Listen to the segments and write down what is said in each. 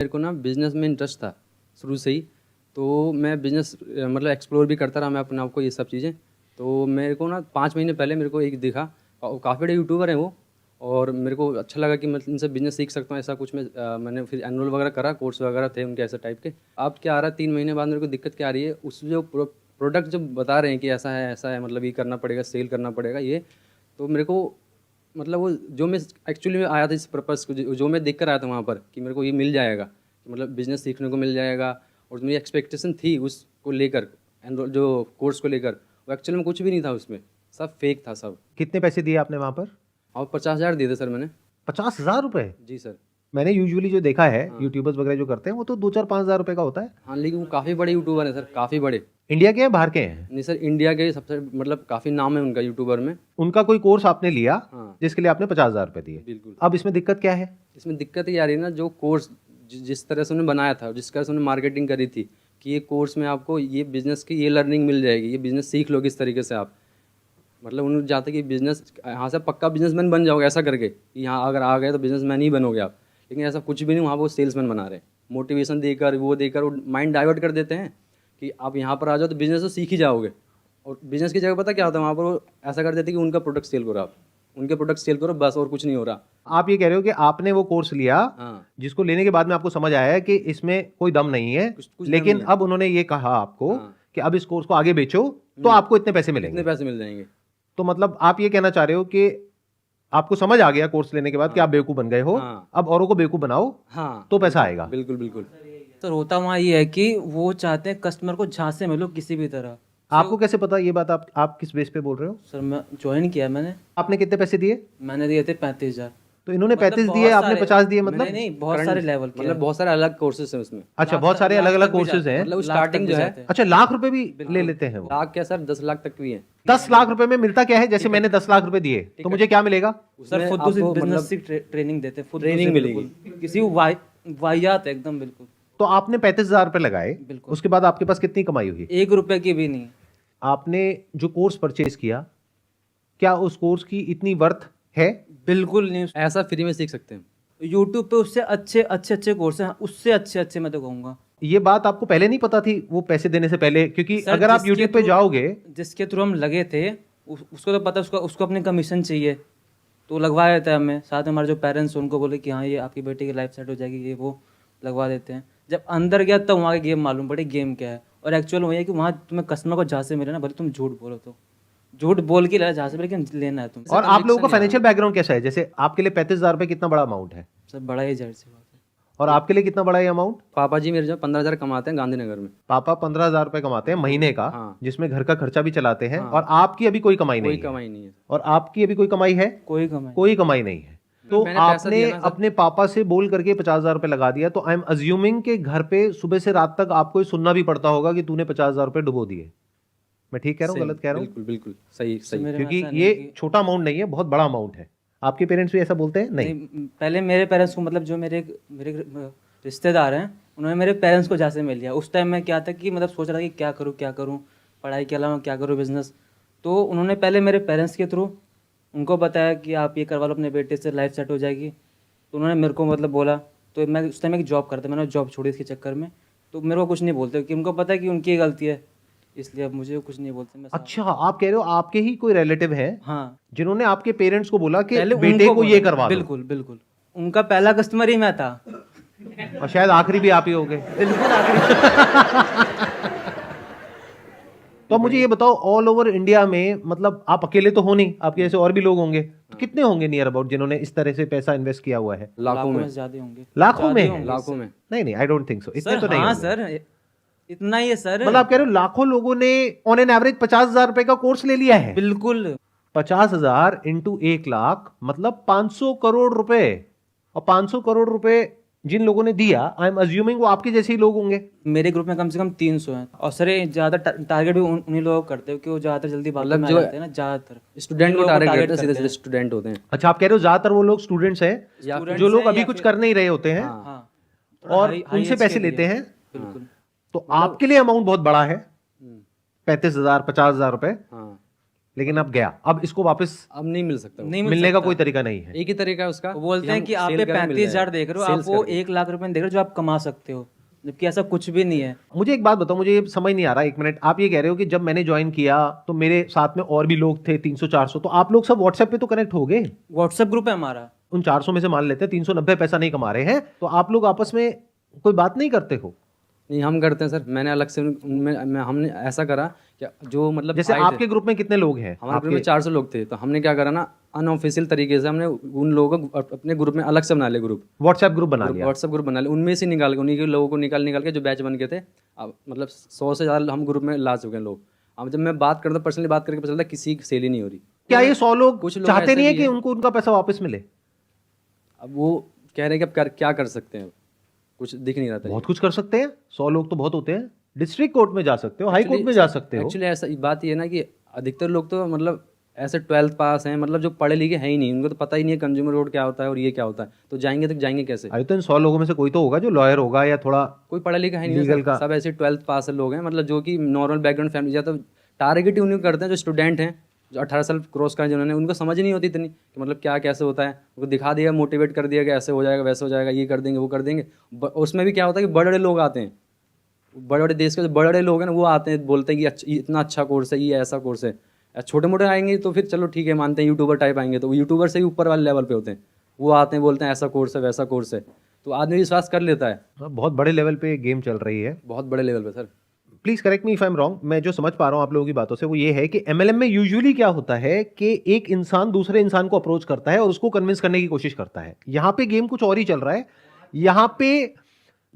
मेरे को ना बिज़नेस में इंटरेस्ट था शुरू से ही, तो मैं बिज़नेस मतलब एक्सप्लोर भी करता रहा मैं अपने आप को ये सब चीज़ें। तो मेरे को ना 5 महीने पहले मेरे को एक दिखा, काफ़ी बड़े यूट्यूबर हैं वो, और मेरे को अच्छा लगा कि मैं इनसे बिज़नेस सीख सकता हूँ, ऐसा कुछ मैंने फिर एनरोल वगैरह करा, कोर्स वगैरह थे उनके ऐसे टाइप के। अब क्या आ रहा है 3 महीने बाद मेरे को दिक्कत क्या आ रही है, उस जो प्रोडक्ट जो बता रहे हैं कि ऐसा है मतलब ये करना पड़ेगा, सेल करना पड़ेगा ये, तो मेरे को मतलब वो जो मैं एक्चुअली में आया था इस पर्पज़ को, जो मैं देख कर आया था वहाँ पर कि मेरे को ये मिल जाएगा, कि मतलब बिज़नेस सीखने को मिल जाएगा, और मेरी एक्सपेक्टेशन थी उसको लेकर, एनरोल जो कोर्स को लेकर, वो एक्चुअली में कुछ भी नहीं था उसमें, सब फेक था सब। कितने पैसे दिए आपने वहाँ पर? और 50,000 दिए थे सर मैंने। 50,000 रुपए? जी सर। मैंने यूजुअली जो देखा है हाँ यूट्यूबर्स वगैरह जो करते हैं वो तो 2-4-5 हज़ार रुपए का होता है। हाँ, लेकिन वो काफ़ी बड़े यूट्यूबर हैं सर, काफ़ी बड़े। इंडिया के हैं बाहर के हैं? नहीं सर, इंडिया के सबसे मतलब काफ़ी नाम है उनका यूट्यूबर में। उनका कोई कोर्स आपने लिया हाँ जिसके लिए आपने 50,000 रुपए दिए। बिल्कुल। अब इसमें दिक्कत क्या है? इसमें दिक्कत ये आ रही है ना, जो कोर्स जिस तरह से उन्होंने बनाया था, जिस तरह से उन्होंने मार्केटिंग करी थी कि ये कोर्स में आपको ये बिज़नेस की ये लर्निंग मिल जाएगी, ये बिज़नेस सीख लोगे इस तरीके से आप, मतलब उन्होंने चाहते कि बिज़नेस यहाँ से पक्का बिजनेसमैन बन जाओगे, ऐसा करके कि यहाँ अगर आ गए तो बिजनेसमैन ही बनोगे आप, लेकिन ऐसा कुछ भी नहीं, वहाँ वो सेल्समैन बना रहे हैं। मोटिवेशन देकर वो माइंड डाइवर्ट कर देते हैं कि आप यहाँ पर आ जाओ तो बिज़नेस तो सीख ही जाओगे, और बिज़नेस की जगह पता क्या होता है वहाँ पर, वो ऐसा कर देते हैं कि उनका प्रोडक्ट सेल करो आप, उनके प्रोडक्ट सेल करो बस, और कुछ नहीं हो रहा। आप ये कह रहे हो कि आपने वो कोर्स लिया हाँ, जिसको लेने के बाद में आपको समझ आया है कि इसमें कोई दम नहीं है, कुछ दम लेकिन नहीं है। अब उन्होंने ये कहा आपको हाँ, कि अब इस कोर्स को आगे बेचो तो आपको इतने पैसे कितने मिलेंगे। पैसे मिल जाएंगे। तो मतलब आप ये कहना चाह रहे हो कि आपको समझ आ गया कोर्स लेने के बाद कि हाँ आप बेवकूफ बन गए हो, हाँ अब औरों को बेवकूफ बनाओ हाँ, तो पैसा आएगा। बिल्कुल बिल्कुल। सर होता वहाँ ये है कि वो चाहते हैं कस्टमर को झांसे में लो किसी भी तरह। आपको कैसे पता ये बात? आप किस बेस पे बोल रहे हो? सर मैं ज्वाइन किया मैंने आपने कितने पैसे दिए? मैंने दिए थे 35,000। तो इन्होंने मतलब 35 बहुत दिए, आपने सारे- 50 दिए, मतलब नहीं नहीं बहुत सारे लेवल के मतलब बहुत सारे अलग कोर्सेज हैं उसमें, अच्छा बहुत सारे अलग अलग कोर्सेज हैं। मतलब लाख स्टार्टिंग तक भी जो है जाते हैं। अच्छा, लाख रुपए भी ले लेते हैं वो? लाख क्या सर, 10 लाख तक भी है। 10 लाख रुपए में मिलता क्या है? जैसे मैंने 10 लाख रुपए दिए तो मुझे क्या मिलेगा? सर उसमें फुद्दू से आपको बिजनेस मतलब की ट्रेनिंग देते हैं, फुद्दू ट्रेनिंग से मिलेगी। बिल्कुल। किसी को वाहियात है एकदम बिल्कुल। तो आपने 35,000 रुपए लगाए, बिल्कुल। उसके बाद आपके पास कितनी कमाई हुई? 1 रुपए की भी नहीं। आपने जो कोर्स परचेज किया, क्या उस कोर्स की इतनी वर्थ है? बिल्कुल नहीं। ऐसा फ्री में सीख सकते हैं। यूट्यूब पे उससे अच्छे कोर्स हैं, उससे अच्छे मैं तो कहूँगा। ये बात आपको पहले नहीं पता थी वो पैसे देने से पहले? क्योंकि सर, अगर आप जिसके यूट्यूब पे थ्रू- जाओगे, जिसके थ्रू हम लगे थे उसको तो पता, उसको अपनी कमीशन चाहिए तो लगवा देता है हमें। साथ में हमारे जो पेरेंट्स उनको बोले कि हाँ ये आपकी बेटी की लाइफ सेट हो जाएगी, ये वो लगवा देते हैं। जब अंदर गया तब वहाँ की गेम मालूम पड़ी गेम क्या है। और एक्चुअल वही है कि वहाँ तुम्हें कस्टमर को जहाँ से मिले ना, भले तुम झूठ बोलो तो झूठ बोल के लेना जहाँ से, लेकिन लेना है तुम। और आप लोगों का फाइनेंशियल बैकग्राउंड कैसा है? जैसे आपके लिए 35,000 रुपए कितना बड़ा अमाउंट है, सब बड़ा ही जाहिर सी बात है। और आपके लिए कितना बड़ा है अमाउंट? पापा जी मेरे जो 15,000 कमाते हैं गांधीनगर में। पापा 15,000 रुपए कमाते हैं महीने का, हाँ। जिसमें घर का खर्चा भी चलाते हैं, हाँ। और आपकी अभी कोई कमाई कोई नहीं है। कमाई नहीं है। और आपकी अभी कोई कमाई है? कोई कमाई कोई कमाई नहीं है। तो मैंने पैसा आपने दिया ना सर। अपने पापा से बोल करके 50,000 रुपए लगा दिया, तो आई एम अज्यूमिंग कि घर पे सुबह से रात तक आपको ये सुनना भी पड़ता होगा कि तूने 50,000 रुपए डुबो दिए। मैं ठीक कह रहा हूँ, गलत कह रहा हूँ? बिल्कुल बिल्कुल सही सही। मेरे में क्योंकि ऐसा नहीं ये कि- छोटा अमाउंट नहीं है, बहुत बड़ा अमाउंट है। आपके पेरेंट्स भी ऐसा बोलते हैं? नहीं। पहले मेरे पेरेंट्स को, मतलब जो मेरे मेरे रिश्तेदार हैं, उन्होंने मेरे पेरेंट्स को जहाँ से मिल लिया। उस टाइम में क्या था कि मतलब सोच रहा था कि क्या करूँ पढ़ाई के अलावा क्या करूँ बिजनेस। तो उन्होंने पहले मेरे पेरेंट्स के थ्रू उनको बताया कि आप ये करवा लो अपने बेटे से, लाइफ सेट हो जाएगी। तो उन्होंने मेरे को मतलब बोला, तो मैं उस टाइम एक जॉब करता, मैंने जॉब छोड़ी इसके चक्कर में। तो मेरे को कुछ नहीं बोलते कि उनको पता है कि उनकी गलती है, इसलिए अब मुझे कुछ नहीं बोलते। मैं अच्छा, आप कह रहे हो आपके ही कोई रिलेटिव हैं हाँ, जिन्होंने आपके पेरेंट्स को बोला कि पहले बेटे उनको को बोला। ये करवा दो, बिल्कुल बिल्कुल, उनका पहला कस्टमर ही मैं था। और शायद आखिरी भी आप ही होंगे। बिल्कुल आखिरी। तो अब मुझे ये बताओ, ऑल ओवर इंडिया में, मतलब आप अकेले तो हो नहीं, आपके जैसे और भी लोग होंगे, तो कितने होंगे नियर अबाउट जिन्होंने इस तरह से पैसा इन्वेस्ट किया हुआ है? लाखों में। ज्यादा होंगे। लाखों में? लाखों में। नहीं, आई डोंट थिंक सो, इतने सर तो नहीं हाँ होंगे। सर, इतना ही है सर। मतलब आप कह रहे हो लाखों लोगों ने ऑन एन एवरेज 50,000 रुपए का कोर्स ले लिया है? बिल्कुल। 50,000 इंटू 1 लाख मतलब 500 करोड़ रुपए। और 500 करोड़ रुपए जिन लोगों ने दिया, आई एम अज्यूमिंग वो आपके जैसे ही लोग होंगे। मेरे ग्रुप में कम से कम 300 हैं। और सर ये ज्यादा टारगेट भी उन्हीं लोगों को करते हैं, क्योंकि वो ज्यादातर जल्दी बातों मतलब में आ जो जाते हैं ना, ज्यादातर स्टूडेंट को लोगों को टारगेट target करते हैं, सीधे करते सीधे स्टूडेंट होते हैं। अच्छा, आप कह रहे हो ज्यादातर वो लोग स्टूडेंट्स हैं Students जो लोग हैं अभी या कुछ फिर- कर नहीं रहे होते हैं, हाँ हाँ, और high उनसे age पैसे के लिए। लेते हैं। बिल्कुल। तो आपके लिए अमाउंट बहुत बड़ा है, 35,000 50,000 रुपए। हाँ लेकिन अब गया, अब इसको वापस अब नहीं मिल सकता वो। नहीं मिल मिलने का सकता। कोई तरीका नहीं है। एक ही तरीका है उसका, वो बोलते हैं हम कि आप sale पे करें, मिल 35,000 जाएगा। देख रहे हो, आप Sales वो करके। 1 लाख रुपए देख रहे हो जो आप कमा सकते हो, जबकि ऐसा कुछ भी नहीं है। मुझे एक बात बताओ, मुझे ये समझ नहीं आ रहा, एक मिनट। आप ये कह रहे हो कि जब मैंने ज्वाइन किया तो मेरे साथ में और भी लोग थे 300-400, तो आप लोग सब व्हाट्सएप पे तो कनेक्ट हो गए। व्हाट्सएप ग्रुप है हमारा। उन 400 में से मान लेते हैं 390 पैसा नहीं कमा रहे हैं, तो आप लोग आपस में कोई बात नहीं करते हो? नहीं, हम करते हैं सर। मैंने अलग से हमने ऐसा करा कि जो मतलब जैसे आए थे, आपके ग्रुप में कितने लोग हैं? हमारे ग्रुप में 400 लोग थे, तो हमने क्या करा ना, अनऑफिशियल तरीके से हमने उन लोगों को अपने ग्रुप में अलग से बना लिया, ग्रुप व्हाट्सएप ग्रुप बना लिया। व्हाट्सएप ग्रुप बना लिया, उनमें से निकाल के, उन्हीं के लोगों को निकाल के जो बैच बन गए थे, अब मतलब 100 से ज़्यादा हम ग्रुप में ला चुके हैं लोग। अब जब मैं बात करता हूँ, पर्सनली बात करके पता चलता है किसी की सेल ही नहीं हो रही। क्या ये 100 लोग कुछ लोग चाहते ऐसे नहीं है भी कि हैं। उनको उनका पैसा वापस मिले? अब वो कह रहे हैं कि अब क्या कर सकते हैं, कुछ दिख नहीं रहा था। बहुत कुछ कर सकते हैं, 100 लोग तो बहुत होते हैं। डिस्ट्रिक्ट कोर्ट में जा सकते हो, हाई कोर्ट में जा सकते हो। एक्चुअली ऐसा बात ये है ना कि अधिकतर लोग तो मतलब ऐसे 12th पास हैं, मतलब जो पढ़े लिखे हैं ही नहीं, उनको तो पता ही नहीं है कंज्यूमर कोर्ट क्या होता है और ये क्या होता है, तो जाएंगे कैसे? अरे तो इन 100 लोगों में से कोई तो होगा जो लॉयर होगा या थोड़ा कोई पढ़ा लिखा है नहीं लीगल सर, का। सब ऐसे 12th पास लोग हैं, मतलब जो कि नॉर्मल बैकग्राउंड फैमिली, या तो टारगेट ही उन्हें करते हैं जो स्टूडेंट हैं, जो 18 साल क्रॉस करें जिन्होंने, उनको समझ ही नहीं होती इतनी कि मतलब क्या कैसे होता है। उनको दिखा दिया, मोटिवेट कर दिया कि ऐसे हो जाएगा, वैसे हो जाएगा, ये कर देंगे, वो कर देंगे। उसमें भी क्या होता है कि बड़े बड़े लोग आते हैं, बड़े बड़े देश के जो बड़े बड़े लोग हैं ना, वो आते हैं, बोलते हैं कि इतना अच्छा कोर्स है, ये ऐसा कोर्स है। छोटे मोटे आएंगे तो फिर चलो ठीक है, मानते हैं, यूट्यूबर टाइप आएंगे तो वो यूट्यूबर से ही ऊपर वाले लेवल पे होते हैं, वो आते हैं, बोलते हैं ऐसा कोर्स है, वैसा कोर्स है, तो आदमी विश्वास कर लेता है। बहुत बड़े लेवल पे गेम चल रही है। बहुत बड़े लेवल पे sir. Please correct me if I am wrong. मैं जो समझ पा रहा हूँ आप लोगों की बातों से वो ये है कि एमएलएम में यूजुअली क्या होता है कि एक इंसान दूसरे इंसान को अप्रोच करता है और उसको कन्विंस करने की कोशिश करता है। यहाँ पे गेम कुछ और ही चल रहा है। यहाँ पे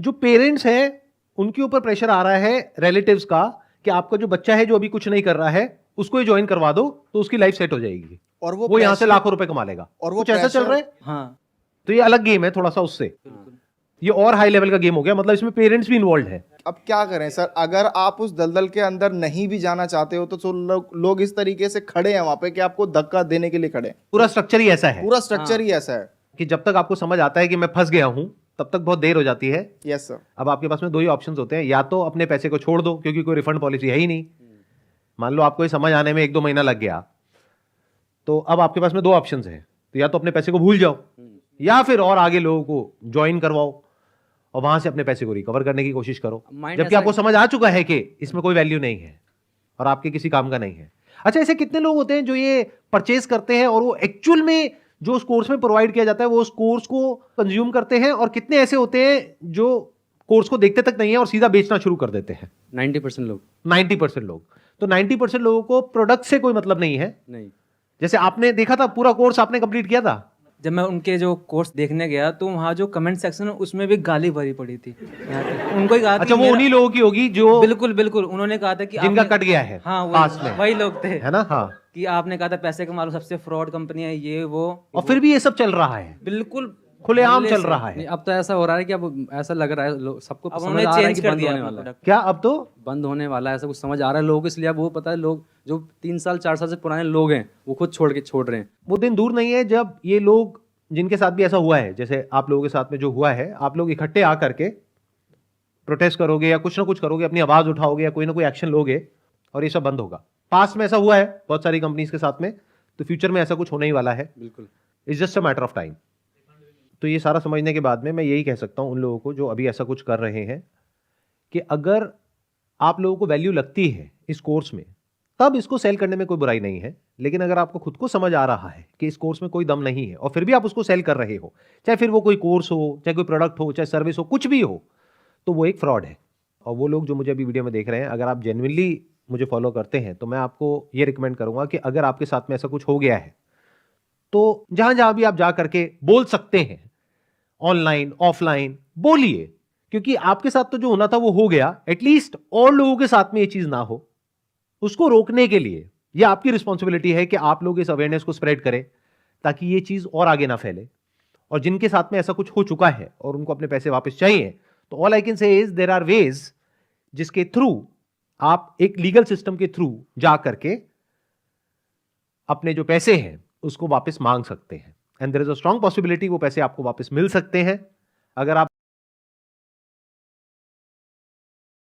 जो पेरेंट्स हैं उनके ऊपर प्रेशर आ रहा है रिलेटिव्स का कि आपका जो बच्चा है जो अभी कुछ नहीं कर रहा है उसको ये ज्वाइन करवा दो तो उसकी लाइफ सेट हो जाएगी और वो यहाँ से लाखों रुपए कमा लेगा। और वो कुछ ऐसा चल pressure- रहा है। हाँ, तो ये अलग गेम है थोड़ा सा उससे, ये और हाई लेवल का गेम हो गया, मतलब इसमें पेरेंट्स भी इन्वॉल्व है। अब क्या करें सर, अगर आप उस दलदल के अंदर नहीं भी जाना चाहते हो तो लोग इस तरीके से खड़े हैं वहां पे कि आपको धक्का देने के लिए खड़े हैं। पूरा स्ट्रक्चर ही ऐसा है पूरा स्ट्रक्चर ही ऐसा है। कि जब तक आपको समझ आता है कि मैं फंस गया हूं तब तक बहुत देर हो जाती है। Yes sir. अब आपके पास में दो ही ऑप्शंस होते हैं, या तो अपने पैसे को छोड़ दो क्योंकि कोई रिफंड पॉलिसी है ही नहीं। मान लो आपको ये समझ आने में 1-2 महीना लग गया, तो अब आपके पास में दो ऑप्शंस हैं, तो या तो अपने पैसे को भूल जाओ या फिर और आगे लोगों को ज्वाइन करवाओ और वहां से अपने पैसे को रिकवर करने की कोशिश करो, Mind जबकि ऐसा आपको है- समझ आ चुका है कि इसमें कोई वैल्यू नहीं है और आपके किसी काम का नहीं है। अच्छा, ऐसे कितने लोग होते हैं जो ये परचेज करते हैं और वो एक्चुअल में जो उस कोर्स में प्रोवाइड किया जाता है वो उस कोर्स को कंज्यूम करते हैं, और कितने ऐसे होते हैं जो कोर्स को देखते तक नहीं है और सीधा बेचना शुरू कर देते हैं? 90% लोग 90% लोग। तो 90% लोगों को प्रोडक्ट से कोई मतलब नहीं है। नहीं। जैसे आपने देखा था, पूरा कोर्स आपने कंप्लीट किया था, जब मैं उनके जो कोर्स देखने गया तो वहाँ जो कमेंट सेक्शन है उसमें भी गाली भरी पड़ी थी। उनको ही कहा अच्छा कि वो मेरा- उन्हीं लोगों की होगी जो बिल्कुल बिल्कुल, उन्होंने कहा था कि जिनका आपने- कट गया है हाँ पास में, वही लोग थे, है ना? हाँ। कि आपने कहा था पैसे कमा लो, सबसे फ्रॉड कंपनी है ये वो, और फिर भी ये सब चल रहा है, बिल्कुल खुलेआम धड़ल्ले चल से। रहा नहीं, है। अब तो ऐसा हो रहा है कि अब ऐसा लग रहा है सबको अब समझ उन्होंने आ रहा है चेंज कि कर बंद दिया होने अपना वाला है, प्रोडक्ट। क्या अब तो बंद होने वाला है, ऐसा कुछ समझ आ रहा है लोगों को। इसलिए अब वो पता है, लोग जो 3 साल 4 साल से पुराने लोग हैं वो खुद छोड़ रहे हैं। वो दिन दूर नहीं है जब ये लोग, जिनके साथ भी ऐसा हुआ है, जैसे आप लोगों के साथ में जो हुआ है, आप लोग इकट्ठे आकर के प्रोटेस्ट करोगे या कुछ ना कुछ करोगे, अपनी आवाज उठाओगे या कोई ना कोई एक्शन लोगे और ये सब बंद होगा। पास्ट में ऐसा हुआ है बहुत सारी कंपनीज के साथ में, तो फ्यूचर में ऐसा कुछ होने ही वाला है। बिल्कुल। It's just a matter of time. तो ये सारा समझने के बाद में मैं यही कह सकता हूं उन लोगों को जो अभी ऐसा कुछ कर रहे हैं कि अगर आप लोगों को वैल्यू लगती है इस कोर्स में तब इसको सेल करने में कोई बुराई नहीं है, लेकिन अगर आपको खुद को समझ आ रहा है कि इस कोर्स में कोई दम नहीं है और फिर भी आप उसको सेल कर रहे हो, चाहे फिर वो कोई कोर्स हो, चाहे कोई प्रोडक्ट हो, चाहे सर्विस हो, कुछ भी हो, तो वो एक फ्रॉड है। और वो लोग जो मुझे अभी वीडियो में देख रहे हैं, अगर आप जेन्युइनली मुझे फॉलो करते हैं तो मैं आपको ये रिकमेंड करूंगा कि अगर आपके साथ में ऐसा कुछ हो गया है तो जहां जहां भी आप जा करके बोल सकते हैं, ऑनलाइन ऑफलाइन बोलिए, क्योंकि आपके साथ तो जो होना था वो हो गया। एटलीस्ट और लोगों के साथ में ये चीज ना हो, उसको रोकने के लिए ये आपकी रिस्पॉन्सिबिलिटी है कि आप लोग इस अवेयरनेस को स्प्रेड करें ताकि ये चीज और आगे ना फैले। और जिनके साथ में ऐसा कुछ हो चुका है और उनको अपने पैसे वापस चाहिए, तो all I can say is there are ways जिसके थ्रू आप एक लीगल सिस्टम के थ्रू जा करके अपने जो पैसे हैं उसको वापस मांग सकते हैं, and there is a strong possibility वो पैसे आपको वापस मिल सकते हैं। अगर आप